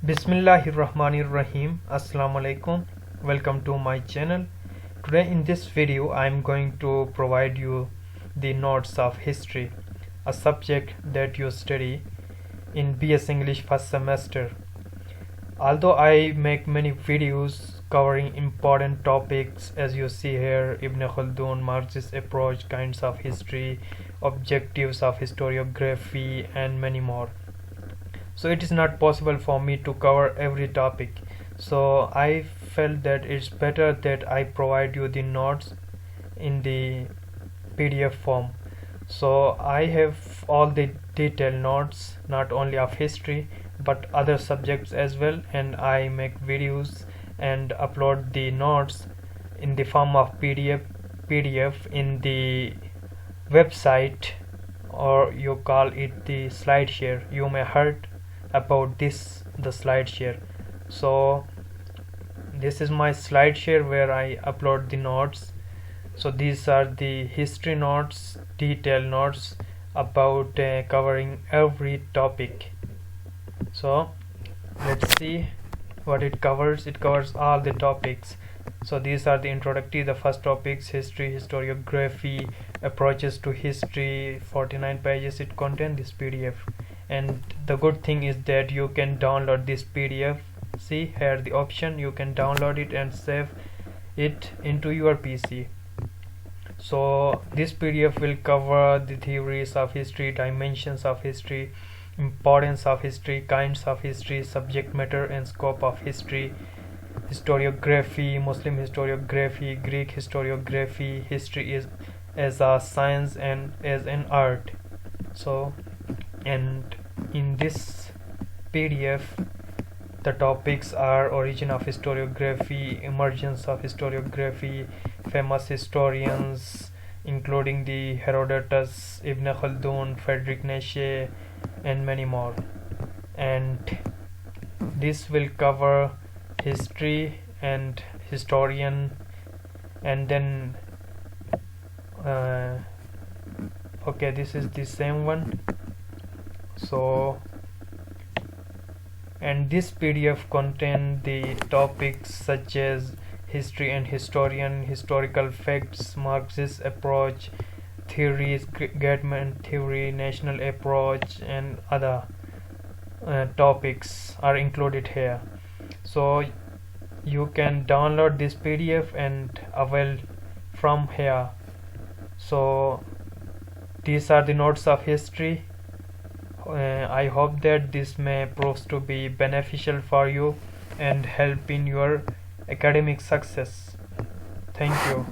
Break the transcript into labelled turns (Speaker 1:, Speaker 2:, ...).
Speaker 1: Bismillahirrahmanirrahim. Assalamu alaikum. Welcome to my channel. Today in this video I am going to provide you the notes of history, a subject that you study in BS English first semester. Although I make many videos covering important topics, as you see here, Ibn Khaldun, Marxist approach, kinds of history, objectives of historiography, and many more. So it is not possible for me to cover every topic, so I felt that it's better that I provide you the notes in the PDF form. So I have all the detailed notes, not only of history but other subjects as well, and I make videos and upload the notes in the form of PDF in the website, or you call it the SlideShare. You may heard about this, the SlideShare. So this is my SlideShare where I upload the notes. So these are the history notes, detailed notes about covering every topic. So let's see what it covers. It covers all the topics. So these are the introductory, the first topics: history, historiography, approaches to history. 49 pages it contains, this PDF. And the good thing is that you can download this PDF. See here the option, you can download it and save it into your PC. So this PDF will cover the theories of history, dimensions of history, importance of history, kinds of history, subject matter and scope of history, historiography, Muslim historiography, Greek historiography, history is as a science and as an art. So, and in this PDF the topics are origin of historiography, emergence of historiography, famous historians including the Herodotus, Ibn Khaldun, Friedrich Nietzsche, and many more. And this will cover history and historian, and then okay, this is the same one. So, and this PDF contain the topics such as history and historian, historical facts, Marxist approach, theories, Gatman theory, national approach, and other topics are included here. So you can download this PDF and avail from here. So these are the notes of history. I hope that this may prove to be beneficial for you and help in your academic success. Thank you.